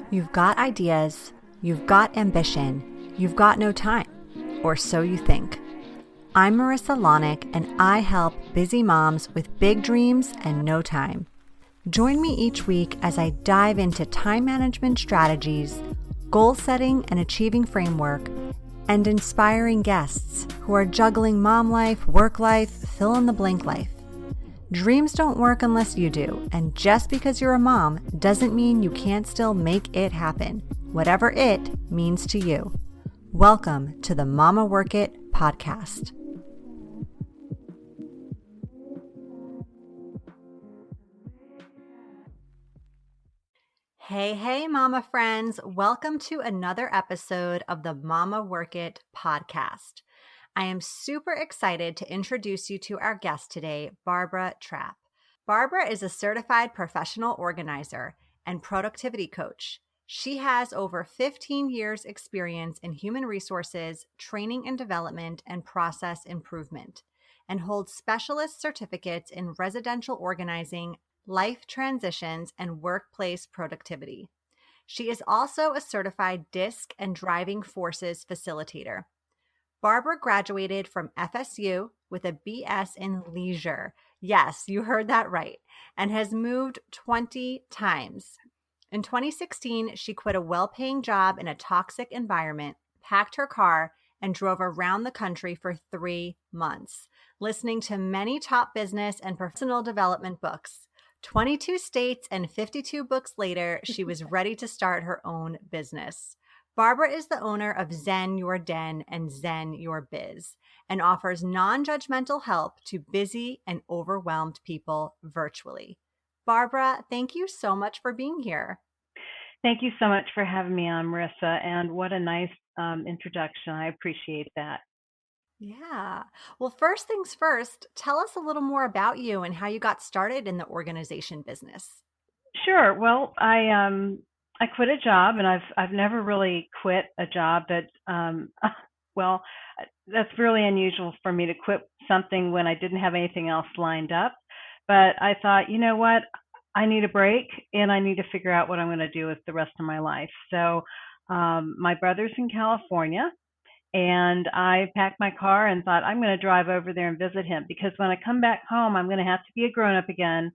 You've got ideas, you've got ambition, you've got no time, or so you think. I'm Marissa Lonick, and I help busy moms with big dreams and no time. Join me each week as I dive into time management strategies, goal setting and achieving framework, and inspiring guests who are juggling mom life, work life, fill in the blank life. Dreams don't work unless you do, and just because you're a mom doesn't mean you can't still make it happen, whatever it means to you. Welcome to the Mama Work It podcast. Hey, mama friends. Welcome to another episode of the Mama Work It podcast. I am super excited to introduce you to our guest today, Barbara Trapp. Barbara is a certified professional organizer and productivity coach. She has over 15 years experience in human resources, training and development, and process improvement, and holds specialist certificates in residential organizing, life transitions, and workplace productivity. She is also a certified DISC and driving forces facilitator. Barbara graduated from FSU with a BS in leisure. Yes, you heard that right, and has moved 20 times. In 2016, she quit a well-paying job in a toxic environment, packed her car, and drove around the country for 3 months, listening to many top business and personal development books. 22 states and 52 books later, she was ready to start her own business. Barbara is the owner of Zen Your Den and Zen Your Biz, and offers non-judgmental help to busy and overwhelmed people virtually. Barbara, thank you so much for being here. Thank you so much for having me on, Marissa, and what a nice introduction. I appreciate that. Yeah. Well, first things first, tell us a little more about you and how you got started in the organization business. Sure. Well, I quit a job, and I've never really quit a job, but well, that's really unusual for me to quit something when I didn't have anything else lined up. But I thought, you know what? I need a break, and I need to figure out what I'm going to do with the rest of my life. So, my brother's in California, and I packed my car and thought I'm going to drive over there and visit him, because when I come back home, I'm going to have to be a grown up again,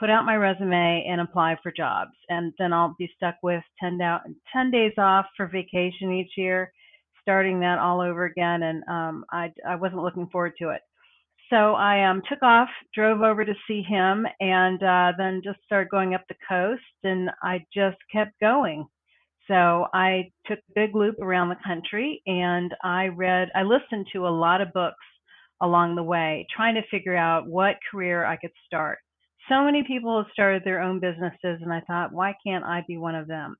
put out my resume and apply for jobs. And then I'll be stuck with 10 days off for vacation each year, starting that all over again. And I wasn't looking forward to it. So I took off, drove over to see him, and then just started going up the coast, and I just kept going. So I took a big loop around the country, and I listened to a lot of books along the way, trying to figure out what career I could start. So many people have started their own businesses, and I thought, why can't I be one of them?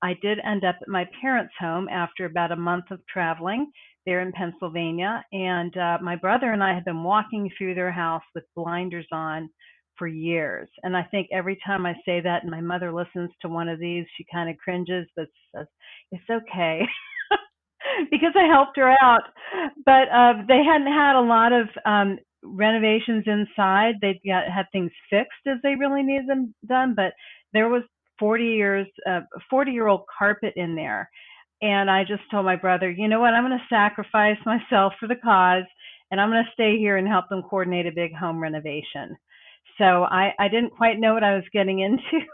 I did end up at my parents' home after about a month of traveling there in Pennsylvania, and my brother and I had been walking through their house with blinders on for years. And I think every time I say that and my mother listens to one of these, she kind of cringes but says, it's okay. Because I helped her out. But they hadn't had a lot of renovations inside. Had things fixed as they really needed them done, but there was 40-year-old carpet in there. And I just told my brother, you know what, I'm going to sacrifice myself for the cause, and I'm going to stay here and help them coordinate a big home renovation. So I didn't quite know what I was getting into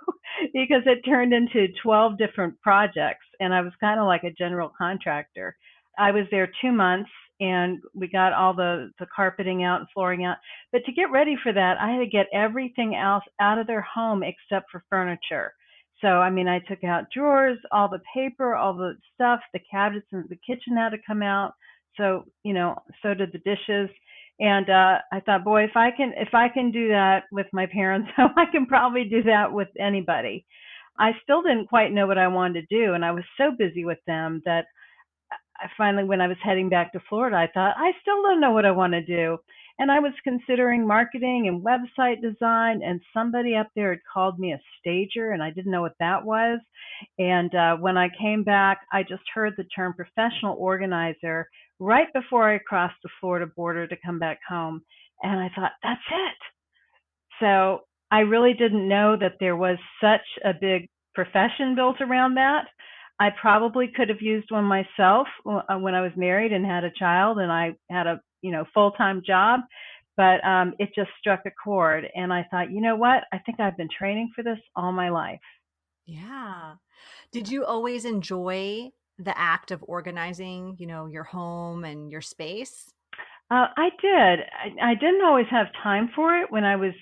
because it turned into 12 different projects, and I was kind of like a general contractor. I was there 2 months, and we got all the carpeting out and flooring out. But to get ready for that, I had to get everything else out of their home except for furniture. So, I mean, I took out drawers, all the paper, all the stuff, the cabinets in the kitchen had to come out. So, so did the dishes. And I thought, boy, if I can do that with my parents, I can probably do that with anybody. I still didn't quite know what I wanted to do, and I was so busy with them that I finally, when I was heading back to Florida, I thought, I still don't know what I want to do. And I was considering marketing and website design, and somebody up there had called me a stager, and I didn't know what that was. And when I came back, I just heard the term professional organizer right before I crossed the Florida border to come back home. And I thought, that's it. So I really didn't know that there was such a big profession built around that. I probably could have used one myself when I was married and had a child and I had a, full-time job, but it just struck a chord and I thought, you know what? I think I've been training for this all my life. Yeah. Did you always enjoy the act of organizing, your home and your space? I did. I didn't always have time for it when I was,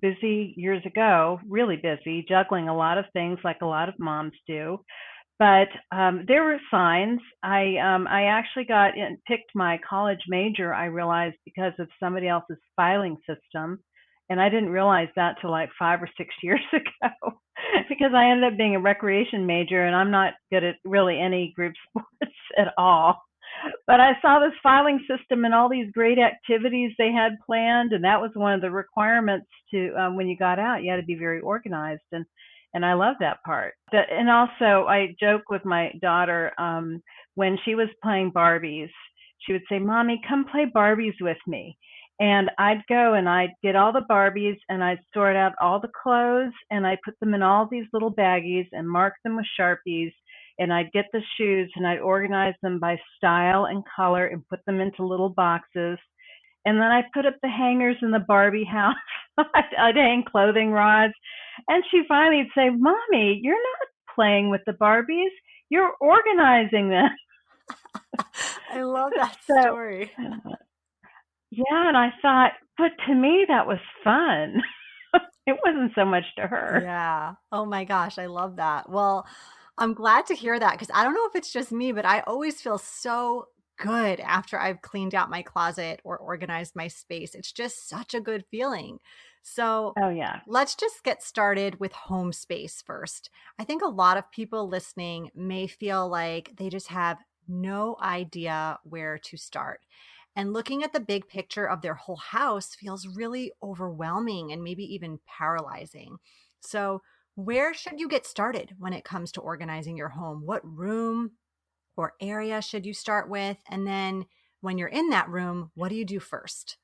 busy years ago, really busy, juggling a lot of things like a lot of moms do. But there were signs. I actually picked my college major. I realized because of somebody else's filing system, and I didn't realize that till like 5 or 6 years ago, because I ended up being a recreation major, and I'm not good at really any group sports at all. But I saw this filing system and all these great activities they had planned, and that was one of the requirements to when you got out, you had to be very organized, and I love that part. And also, I joke with my daughter when she was playing Barbies, she would say, "Mommy, come play Barbies with me." And I'd go and I'd get all the Barbies and I'd sort out all the clothes and I'd put them in all these little baggies and mark them with Sharpies and I'd get the shoes and I'd organize them by style and color and put them into little boxes. And then I'd put up the hangers in the Barbie house. I'd hang clothing rods. And she finally would say, "Mommy, you're not playing with the Barbies. You're organizing them." I love that So, story. yeah, and I thought, but to me, that was fun. It wasn't so much to her. Yeah. Oh my gosh, I love that. Well, I'm glad to hear that because I don't know if it's just me, but I always feel so good after I've cleaned out my closet or organized my space. It's just such a good feeling. So, Oh, yeah. let's just get started with home space first. I think a lot of people listening may feel like they just have no idea where to start. And looking at the big picture of their whole house feels really overwhelming and maybe even paralyzing. So, where should you get started when it comes to organizing your home? What room or area should you start with? And then when you're in that room, what do you do first?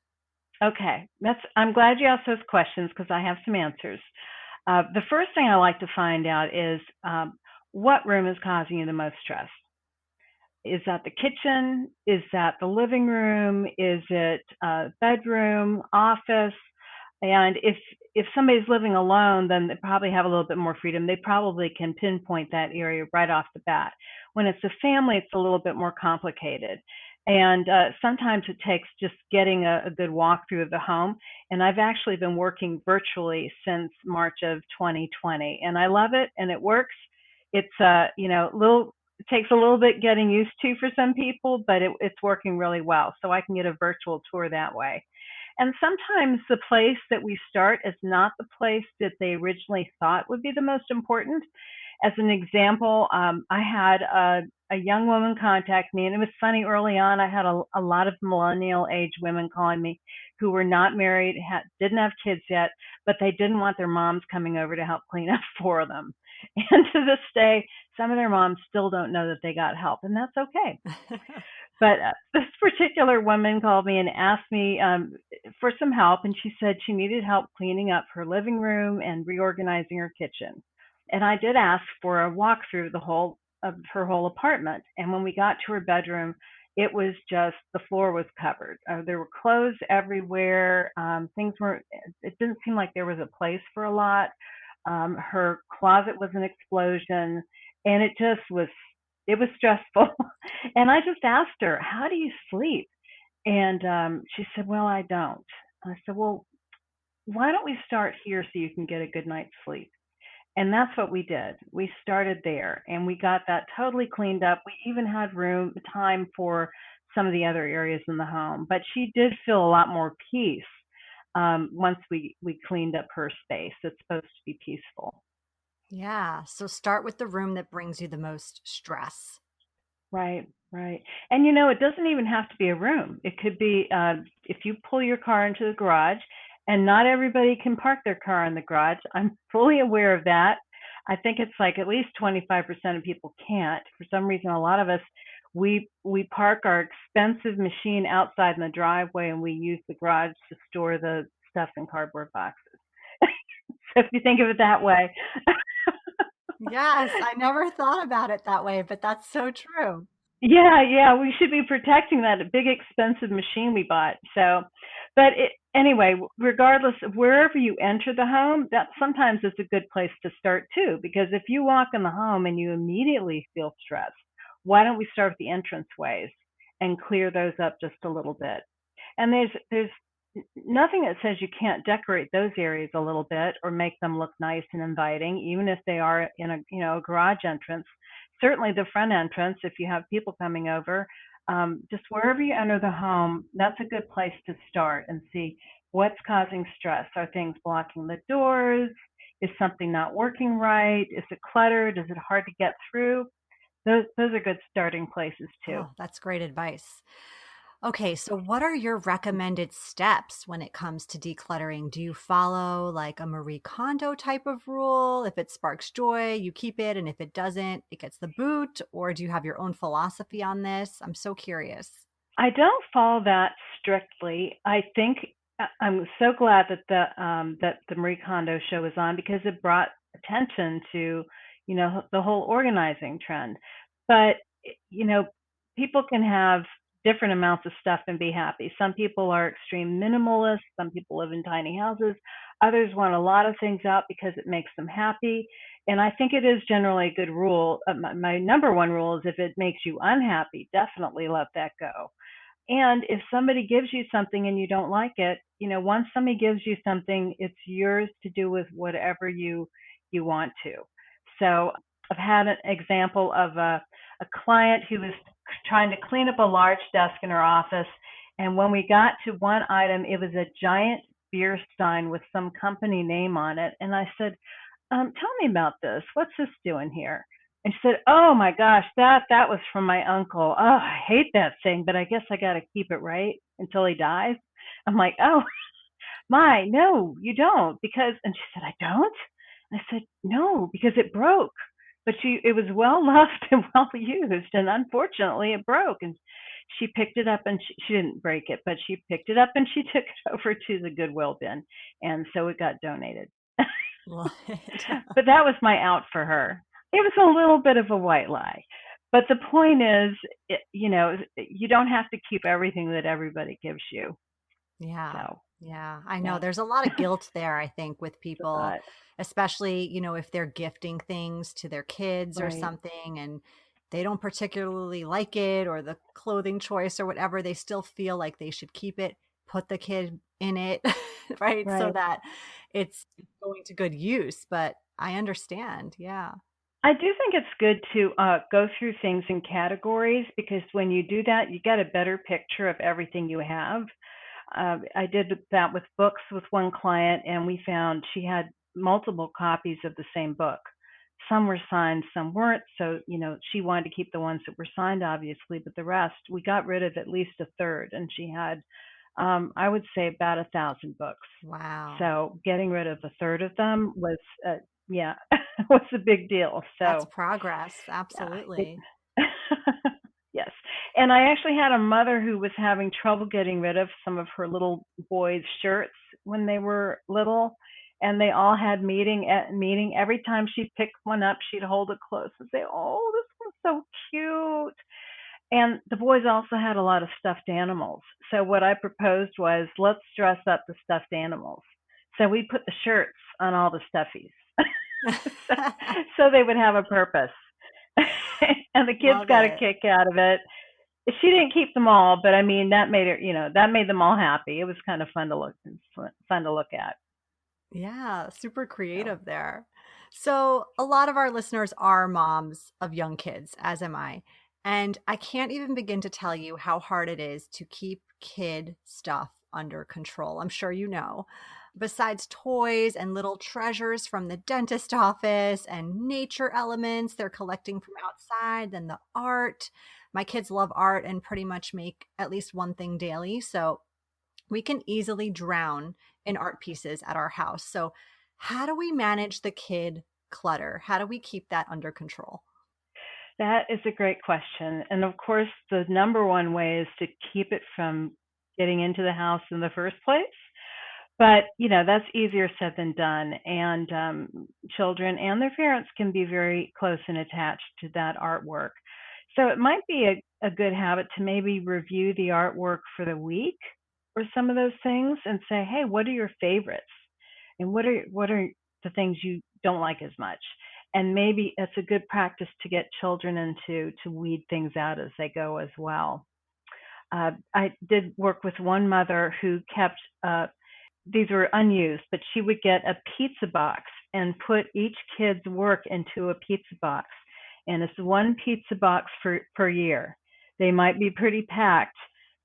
Okay. I'm glad you asked those questions because I have some answers. The first thing I like to find out is what room is causing you the most stress? Is that the kitchen? Is that the living room? Is it bedroom, office? And if somebody's living alone, then they probably have a little bit more freedom. They probably can pinpoint that area right off the bat. When it's a family, it's a little bit more complicated. And sometimes it takes just getting a good walkthrough of the home. And I've actually been working virtually since March of 2020, and I love it, and it works. It's little. It takes a little bit getting used to for some people, but it's working really well. So I can get a virtual tour that way. And sometimes the place that we start is not the place that they originally thought would be the most important. As an example, I had a young woman contact me, and it was funny early on. I had a lot of millennial age women calling me who were not married, didn't have kids yet, but they didn't want their moms coming over to help clean up for them. And to this day, some of their moms still don't know that they got help, and that's okay. But this particular woman called me and asked me for some help, and she said she needed help cleaning up her living room and reorganizing her kitchen. And I did ask for a walkthrough of her whole apartment. And when we got to her bedroom, it was just the floor was covered. There were clothes everywhere. Things were. It didn't seem like there was a place for a lot. Her closet was an explosion, and it just was. It was stressful. And I just asked her, "How do you sleep?" And she said, "Well, I don't." I said, "Well, why don't we start here so you can get a good night's sleep?" And that's what we did. We started there and we got that totally cleaned up. We even had time for some of the other areas in the home. But she did feel a lot more peace once we cleaned up her space. It's supposed to be peaceful. Yeah. So start with the room that brings you the most stress. Right, right. And it doesn't even have to be a room. It could be if you pull your car into the garage, and not everybody can park their car in the garage. I'm fully aware of that. I think it's like at least 25% of people can't. For some reason, a lot of us we park our expensive machine outside in the driveway, and we use the garage to store the stuff in cardboard boxes. So if you think of it that way. Yes, I never thought about it that way, but that's so true. Yeah, yeah, we should be protecting that big expensive machine we bought. So, but anyway, regardless of wherever you enter the home, that sometimes is a good place to start too. Because if you walk in the home and you immediately feel stressed, why don't we start with the entranceways and clear those up just a little bit? And there's nothing that says you can't decorate those areas a little bit or make them look nice and inviting, even if they are in a a garage entrance. Certainly the front entrance, if you have people coming over, just wherever you enter the home, that's a good place to start and see what's causing stress. Are things blocking the doors? Is something not working right? Is it cluttered? Is it hard to get through? Those are good starting places too. Oh, that's great advice. Okay, so what are your recommended steps when it comes to decluttering? Do you follow like a Marie Kondo type of rule? If it sparks joy, you keep it, and if it doesn't, it gets the boot? Or do you have your own philosophy on this? I'm so curious. I don't follow that strictly. I think I'm so glad that the Marie Kondo show is on because it brought attention to, the whole organizing trend. But you know, people can have different amounts of stuff and be happy. Some people are extreme minimalists, some people live in tiny houses, others want a lot of things out because it makes them happy. And I think it is generally a good rule. My number one rule is if it makes you unhappy, definitely let that go. And if somebody gives you something and you don't like it, once somebody gives you something, it's yours to do with whatever you want to. So I've had an example of a client who was trying to clean up a large desk in her office. And when we got to one item, it was a giant beer stein with some company name on it. And I said, tell me about this. What's this doing here? And she said, oh my gosh, that was from my uncle. Oh, I hate that thing, but I guess I got to keep it right until he dies. I'm like, oh my, no, you don't, because. And she said, I don't. And I said, no, because it broke. But it was well loved and well used, and unfortunately, it broke. And she picked it up, and she didn't break it, but she picked it up and she took it over to the Goodwill bin, and so it got donated. Love it. But that was my out for her. It was a little bit of a white lie. But the point is, you don't have to keep everything that everybody gives you. Yeah. So, Yeah. I know yeah. there's a lot of guilt there, I think, with people, uh, especially, if they're gifting things to their kids or right, something and they don't particularly like it or the clothing choice or whatever, they still feel like they should keep it, put the kid in it, right? So right. that it's going to good use. But I understand. Yeah. I do think it's good to go through things in categories because when you do that, you get a better picture of everything you have. I did that with books with one client, and we found she had multiple copies of the same book. Some were signed, some weren't. So, she wanted to keep the ones that were signed, obviously, but the rest, we got rid of at least a third. And she had, I would say, about 1,000 books. Wow. So, getting rid of a third of them was, yeah, was a big deal. That's So, progress. yeah. Absolutely. Yes. And I actually had a mother who was having trouble getting rid of some of her little boys' shirts when they were little. And they all had meeting. Every time she picked one up, she'd hold it close and say, oh, this one's so cute. And the boys also had a lot of stuffed animals. So what I proposed was, let's dress up the stuffed animals. So we put the shirts on all the stuffies. so, so they would have a purpose. And the kids Love got a it. kick out of it. She didn't keep them all, but I mean that made her, that made them all happy. It was kind of fun to look at. Yeah, super So creative there. So, a lot of our listeners are moms of young kids, as am I. And I can't even begin to tell you how hard it is to keep kid stuff under control. I'm sure you know. Besides toys and little treasures from the dentist office and nature elements they're collecting from outside, then the art. My kids love art and pretty much make at least one thing daily. So, we can easily drown in art pieces at our house. So, how do we manage the kid clutter? How do we keep that under control? that is a great question. And of course, the number one way is to keep it from getting into the house in the first place. But, that's easier said than done. And children and their parents can be very close and attached to that artwork. So it might be a good habit to maybe review the artwork for the week or some of those things and say, hey, what are your favorites? And what are the things you don't like as much? And maybe it's a good practice to get children into to weed things out as they go as well. I did work with one mother who kept these were unused, but she would get a pizza box and put each kid's work into a pizza box. And it's one pizza box per year. They might be pretty packed,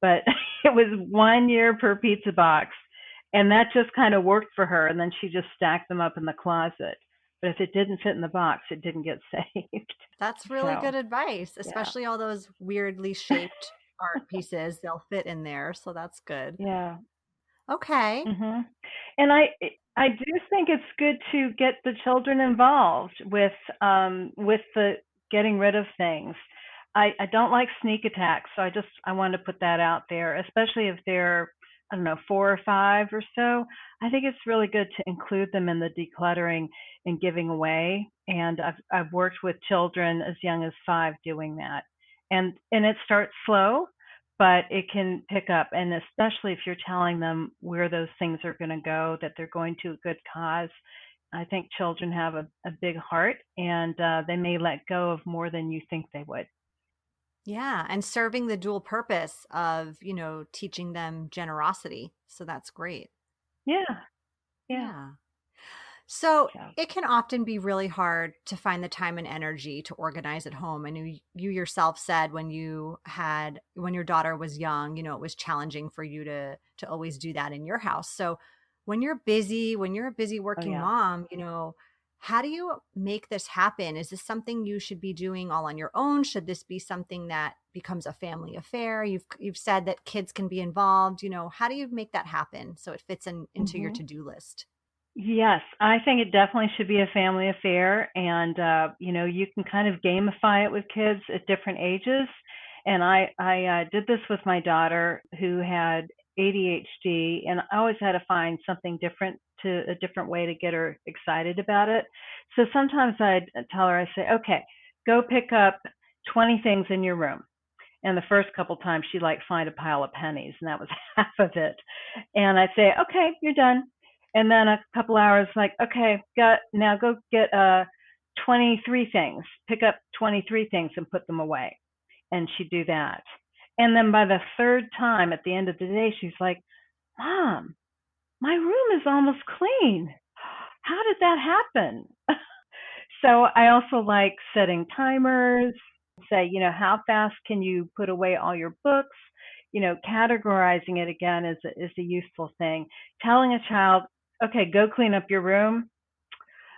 but it was 1 year per pizza box. And that just kind of worked for her. And then she just stacked them up in the closet. But if it didn't fit in the box, it didn't get saved. That's really So, good advice, yeah. especially all those weirdly shaped art pieces. They'll fit in there, so that's good. Yeah. Okay. Mhm. And I do think it's good to get the children involved with the getting rid of things. I don't like sneak attacks, so I want to put that out there, especially if they're, I don't know, 4 or 5 or so. I think it's really good to include them in the decluttering and giving away. And I've worked with children as young as 5 doing that. And it starts slow, but it can pick up. And especially if you're telling them where those things are going to go, that they're going to a good cause. I think children have a big heart, and they may let go of more than you think they would. Yeah, and serving the dual purpose of, teaching them generosity. So that's great. Yeah, yeah. Yeah. So So, it can often be really hard to find the time and energy to organize at home. I know you yourself said when your daughter was young, it was challenging for you to always do that in your house. So when you're a busy oh working yeah. mom, how do you make this happen? Is this something you should be doing all on your own? Should this be something that becomes a family affair? You've said that kids can be involved, how do you make that happen so it fits into your Hmm. to-do list? Yes, I think it definitely should be a family affair, and you can kind of gamify it with kids at different ages. And I did this with my daughter who had ADHD, and I always had to find something different to a different way to get her excited about it. So sometimes I'd tell her, I say, okay, go pick up 20 things in your room. And the first couple times she like find a pile of pennies, and that was half of it. And I'd say, okay, you're done. And then a couple hours, like, okay, got now go get 23 things, pick up 23 things and put them away. And she'd do that. And then by the third time at the end of the day, she's like, Mom, my room is almost clean. How did that happen? So I also like setting timers, say, how fast can you put away all your books? Categorizing it again is a useful thing. Telling a child, okay, go clean up your room,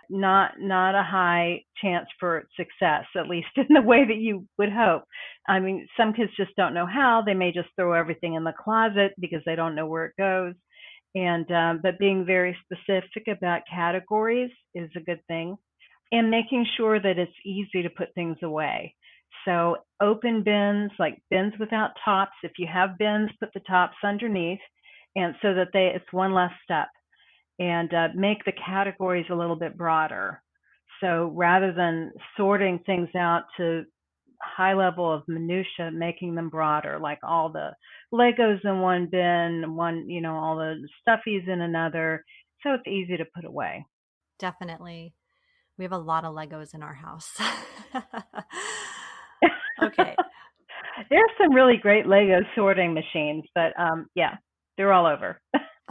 not a high chance for success, at least in the way that you would hope. I mean, some kids just don't know how. They may just throw everything in the closet because they don't know where it goes. And but being very specific about categories is a good thing, and making sure that it's easy to put things away. So open bins, like bins without tops. If you have bins, put the tops underneath, and so that it's one less step. And make the categories a little bit broader. So rather than sorting things out to high level of minutia, making them broader, like all the Legos in one bin, all the stuffies in another, so it's easy to put away. Definitely. We have a lot of Legos in our house. Okay. There's some really great Lego sorting machines, but yeah, they're all over.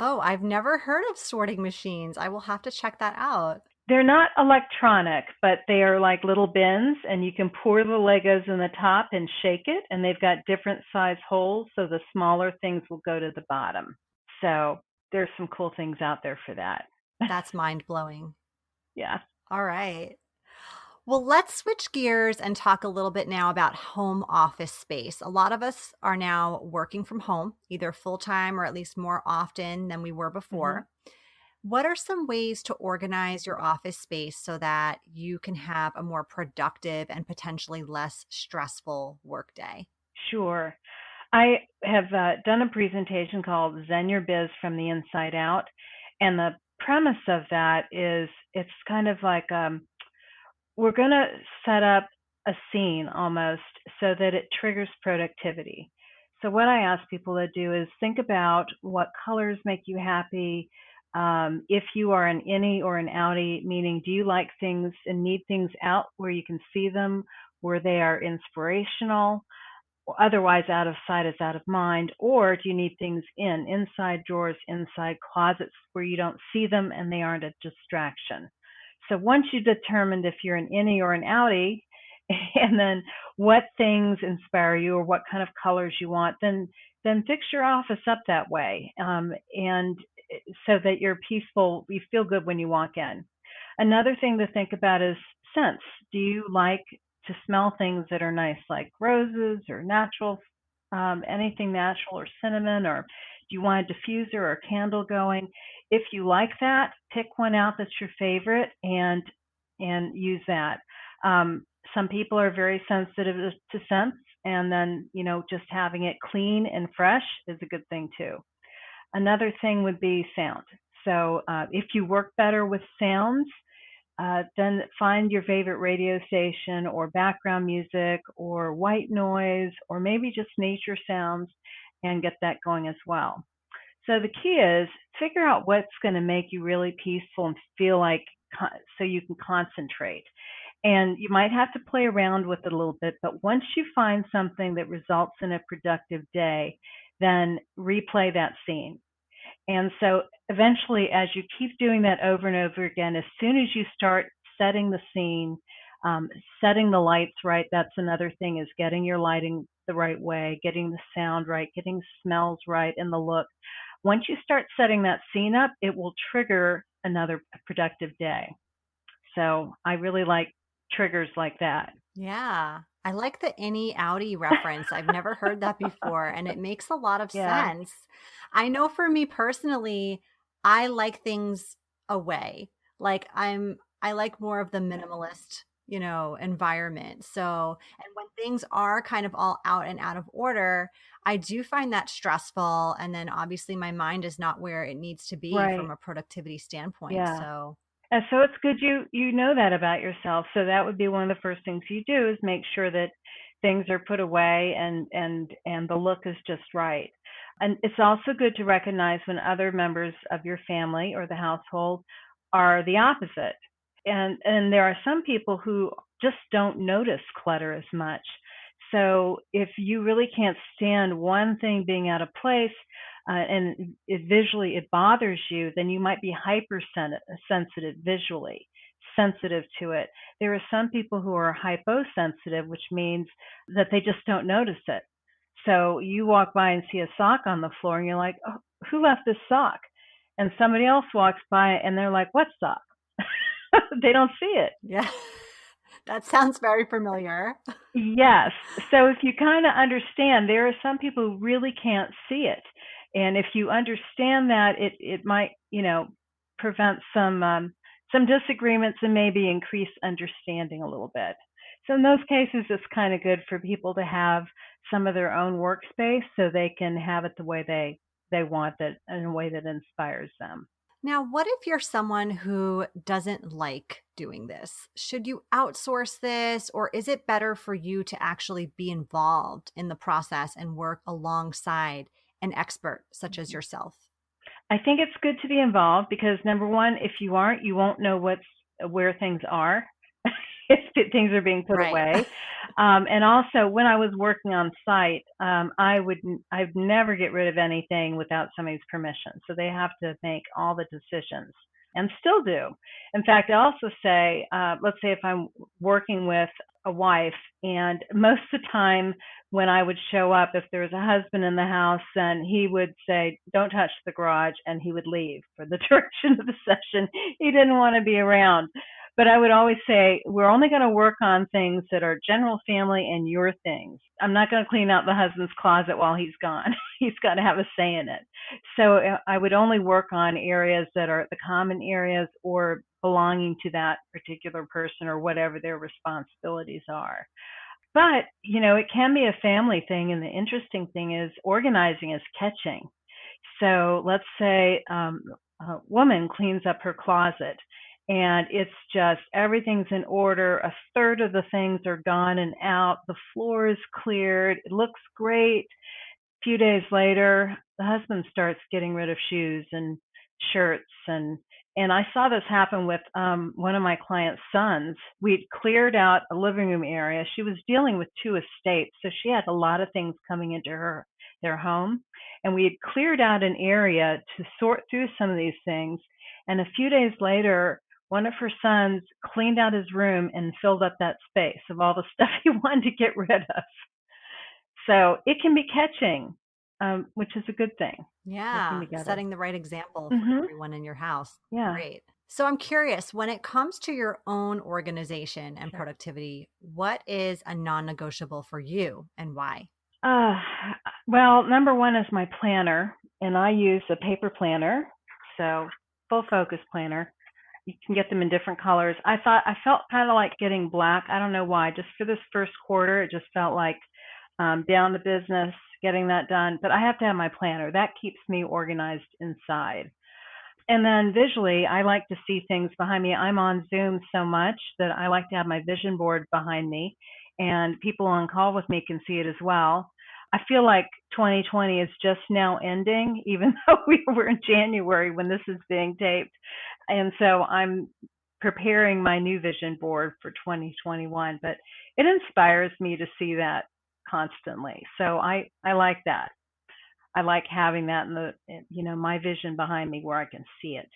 Oh, I've never heard of sorting machines. I will have to check that out. They're not electronic, but they are like little bins, and you can pour the Legos in the top and shake it, and they've got different size holes, so the smaller things will go to the bottom. So there's some cool things out there for that. That's mind blowing. Yeah. All right. Well, let's switch gears and talk a little bit now about home office space. A lot of us are now working from home, either full time or at least more often than we were Hmm. before. What are some ways to organize your office space so that you can have a more productive and potentially less stressful workday? Sure. I have done a presentation called Zen Your Biz from the Inside Out. And the premise of that is it's kind of like we're going to set up a scene almost so that it triggers productivity. So, what I ask people to do is think about what colors make you happy. If you are an innie or an outie, meaning do you like things and need things out where you can see them, where they are inspirational? Otherwise out of sight is out of mind, or do you need things inside drawers, inside closets where you don't see them and they aren't a distraction? So once you've determined if you're an innie or an outie, and then what things inspire you or what kind of colors you want, then fix your office up that way, and so that you're peaceful, you feel good when you walk in. Another thing to think about is scents. Do you like to smell things that are nice, like roses or natural, anything natural, or cinnamon, or do you want a diffuser or a candle going? If you like that, pick one out that's your favorite and use that. Some people are very sensitive to scents, and then just having it clean and fresh is a good thing too. Another thing would be sound. So if you work better with sounds, then find your favorite radio station or background music or white noise or maybe just nature sounds and get that going as well. So the key is figure out what's going to make you really peaceful and feel like so you can concentrate. And you might have to play around with it a little bit, but once you find something that results in a productive day, then replay that scene. And so eventually, as you keep doing that over and over again, as soon as you start setting the scene, setting the lights right, that's another thing, is getting your lighting the right way, getting the sound right, getting smells right, and the look. Once you start setting that scene up, it will trigger another productive day. So I really like triggers like that. Yeah. I like the innie outie reference. I've never heard that before, and it makes a lot of Yeah, sense. I know for me personally, I like things away. I like more of the minimalist, environment. So, and when things are kind of all out and out of order, I do find that stressful. And then obviously my mind is not where it needs to be from right. a productivity standpoint. Yeah. So, And so it's good you know that about yourself. So that would be one of the first things you do, is make sure that things are put away and the look is just right. And it's also good to recognize when other members of your family or the household are the opposite. And there are some people who just don't notice clutter as much. So if you really can't stand one thing being out of place, and visually it bothers you, then you might be hypersensitive visually, sensitive to it. There are some people who are hyposensitive, which means that they just don't notice it. So you walk by and see a sock on the floor and you're like, oh, who left this sock? And somebody else walks by and they're like, what sock? They don't see it. yeah, that sounds very familiar. Yes. So if you kind of understand, there are some people who really can't see it. And if you understand that, it might, prevent some disagreements and maybe increase understanding a little bit. So in those cases, it's kind of good for people to have some of their own workspace so they can have it the way they want it, in a way that inspires them. Now, what if you're someone who doesn't like doing this? Should you outsource this, or is it better for you to actually be involved in the process and work alongside an expert such as yourself? I think it's good to be involved because number one, if you aren't, you won't know where things are if things are being put Right. away. And also, when I was working on site, I'd never get rid of anything without somebody's permission. So they have to make all the decisions, and still do. In fact, I also say, let's say if I'm working with a wife, and most of the time when I would show up, if there was a husband in the house, then he would say, don't touch the garage, and he would leave for the direction of the session. He didn't want to be around. But I would always say, we're only going to work on things that are general family and your things. I'm not going to clean out the husband's closet while he's gone. He's got to have a say in it. So I would only work on areas that are the common areas or belonging to that particular person or whatever their responsibilities are. But, it can be a family thing. And the interesting thing is organizing is catching. So let's say a woman cleans up her closet and it's just everything's in order. A third of the things are gone and out. The floor is cleared. It looks great. Few days later, the husband starts getting rid of shoes and shirts and I saw this happen with one of my client's sons. We'd cleared out a living room area. She was dealing with two estates, so she had a lot of things coming into their home. And we had cleared out an area to sort through some of these things. And a few days later, one of her sons cleaned out his room and filled up that space of all the stuff he wanted to get rid of. So it can be catching, which is a good thing, working Yeah, together. setting the right example for Hmm. everyone in your house. Yeah, Great. So I'm curious, when it comes to your own organization and sure. productivity, what is a non-negotiable for you and why? Uh, well, number one is my planner, and I use a paper planner, so full focus planner. You can get them in different colors. I felt kind of like getting black. I don't know why. Just for this first quarter, it just felt like down the business, getting that done. But I have to have my planner. That keeps me organized inside. And then visually, I like to see things behind me. I'm on Zoom so much that I like to have my vision board behind me, and people on call with me can see it as well. I feel like 2020 is just now ending, even though we were in January when this is being taped. And so I'm preparing my new vision board for 2021, but it inspires me to see that constantly. So I like that. I like having that in my vision behind me where I can see it.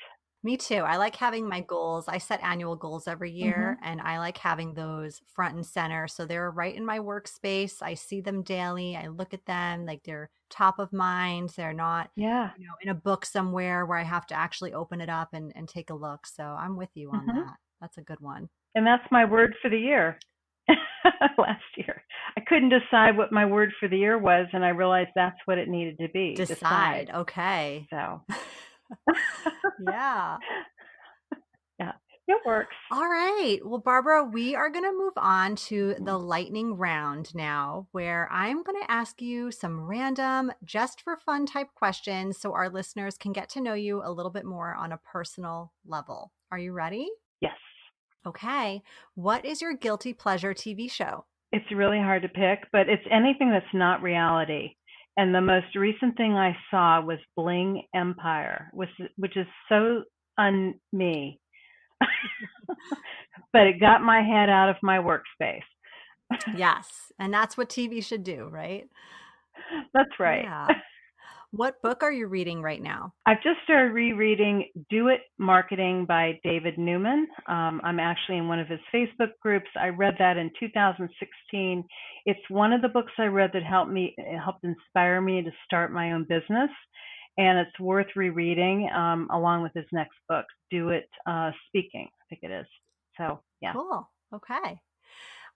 Me too. I like having my goals. I set annual goals every year, Mhm. and I like having those front and center. So they're right in my workspace. I see them daily. I look at them like they're top of mind. They're not, Yeah. in a book somewhere where I have to actually open it up and take a look. So I'm with you on Mhm. that. That's a good one. And that's my word for the year. Last year. I couldn't decide what my word for the year was, and I realized that's what it needed to be, decide. Decide. Okay. So, Yeah. yeah, it works. All right. Well, Barbara, we are going to move on to the lightning round now, where I'm going to ask you some random, just for fun type questions so our listeners can get to know you a little bit more on a personal level. Are you ready? Yes. Okay. What is your guilty pleasure TV show? It's really hard to pick, but it's anything that's not reality. And the most recent thing I saw was Bling Empire, which is so un me, but it got my head out of my workspace. Yes. And that's what TV should do, right? That's right. Yeah. What book are you reading right now? I've just started rereading Do It Marketing by David Newman. I'm actually in one of his Facebook groups. I read that in 2016. It's one of the books I read that helped inspire me to start my own business. And it's worth rereading along with his next book, Do It Speaking, I think it is. So, yeah. Cool. Okay.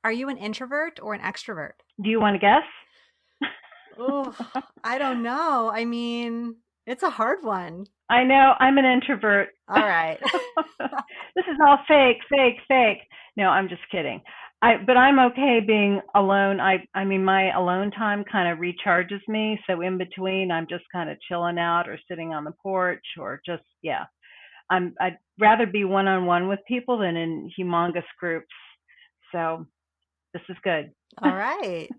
Are you an introvert or an extrovert? Do you want to guess? Oh, I don't know. I mean, it's a hard one. I know I'm an introvert. All right. This is all fake, fake, fake. No, I'm just kidding. But I'm okay being alone. I mean my alone time kind of recharges me. So in between I'm just kind of chilling out or sitting on the porch or just yeah. I'd rather be one on one with people than in humongous groups. So this is good. All right.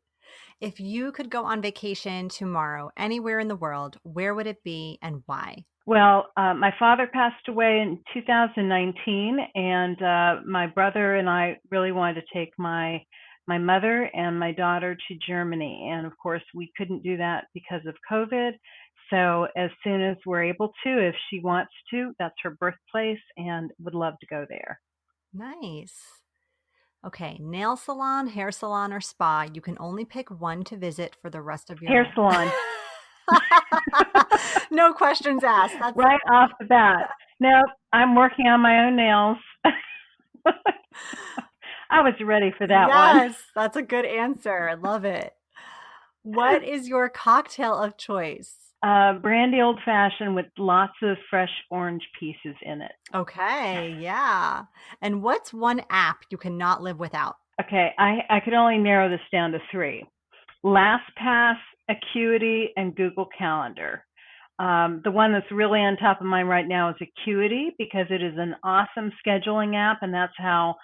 If you could go on vacation tomorrow, anywhere in the world, where would it be and why? Well, my father passed away in 2019, and my brother and I really wanted to take my mother and my daughter to Germany, and of course we couldn't do that because of COVID. So as soon as we're able to, if she wants to, that's her birthplace, and would love to go there. Nice. Okay. Nail salon, hair salon, or spa. You can only pick one to visit for the rest of your Hair life. salon, No questions asked. That's right off the bat. Nope, I'm working on my own nails. I was ready for that one. yes, that's a good answer. I love it. What is your cocktail of choice? Brandy old fashioned with lots of fresh orange pieces in it. Okay, yeah. And what's one app you cannot live without? Okay, I could only narrow this down to three: LastPass, Acuity, and Google Calendar. The one that's really on top of mind right now is Acuity because it is an awesome scheduling app, and that's how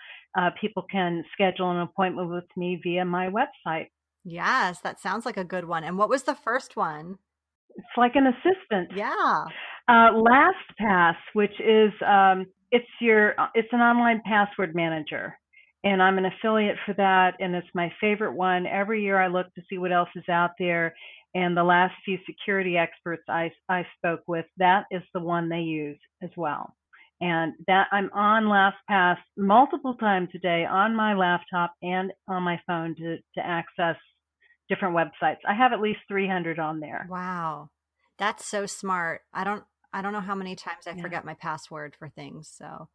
people can schedule an appointment with me via my website. Yes, that sounds like a good one. And what was the first one? It's like an assistant. Yeah. LastPass, which is it's an online password manager, and I'm an affiliate for that, and it's my favorite one. Every year I look to see what else is out there, and the last few security experts I spoke with, that is the one they use as well. And that I'm on LastPass multiple times a day on my laptop and on my phone to access different websites. I have at least 300 on there. Wow. That's so smart. I don't know how many times I Yeah. forget my password for things, so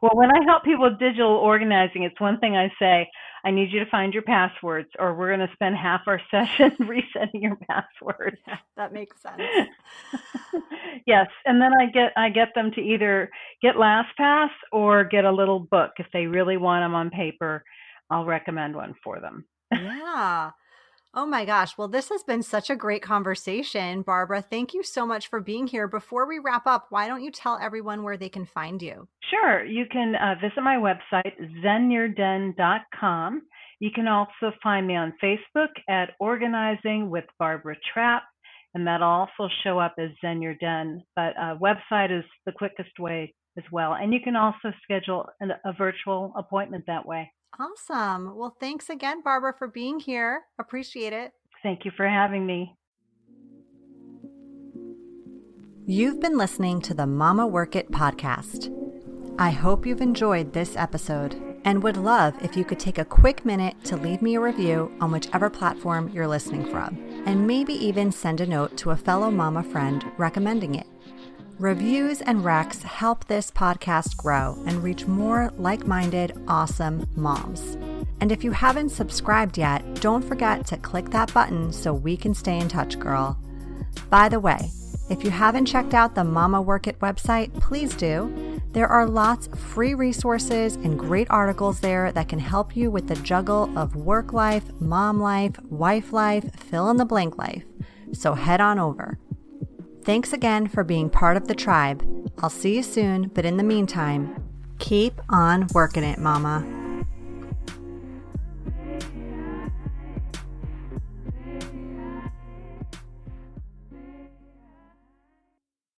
Well, when I help people with digital organizing, it's one thing I say, I need you to find your passwords or we're going to spend half our session resetting your passwords. yeah, that makes sense. Yes, and then I get them to either get LastPass or get a little book if they really want them on paper. I'll recommend one for them. Yeah. Oh my gosh. Well, this has been such a great conversation, Barbara. Thank you so much for being here. Before we wrap up, why don't you tell everyone where they can find you? Sure. You can visit my website, zenyourden.com. You can also find me on Facebook at Organizing with Barbara Trapp, and that'll also show up as Zen Your Den. But website is the quickest way as well. And you can also schedule a virtual appointment that way. Awesome. Well, thanks again, Barbara, for being here. Appreciate it. Thank you for having me. You've been listening to the Mama Work It podcast. I hope you've enjoyed this episode and would love if you could take a quick minute to leave me a review on whichever platform you're listening from, and maybe even send a note to a fellow mama friend recommending it. Reviews and recs help this podcast grow and reach more like-minded, awesome moms. And if you haven't subscribed yet, don't forget to click that button so we can stay in touch, girl. By the way, if you haven't checked out the Mama Work It website, please do. There are lots of free resources and great articles there that can help you with the juggle of work life, mom life, wife life, fill in the blank life. So head on over. Thanks again for being part of the tribe. I'll see you soon, but in the meantime, keep on working it, mama.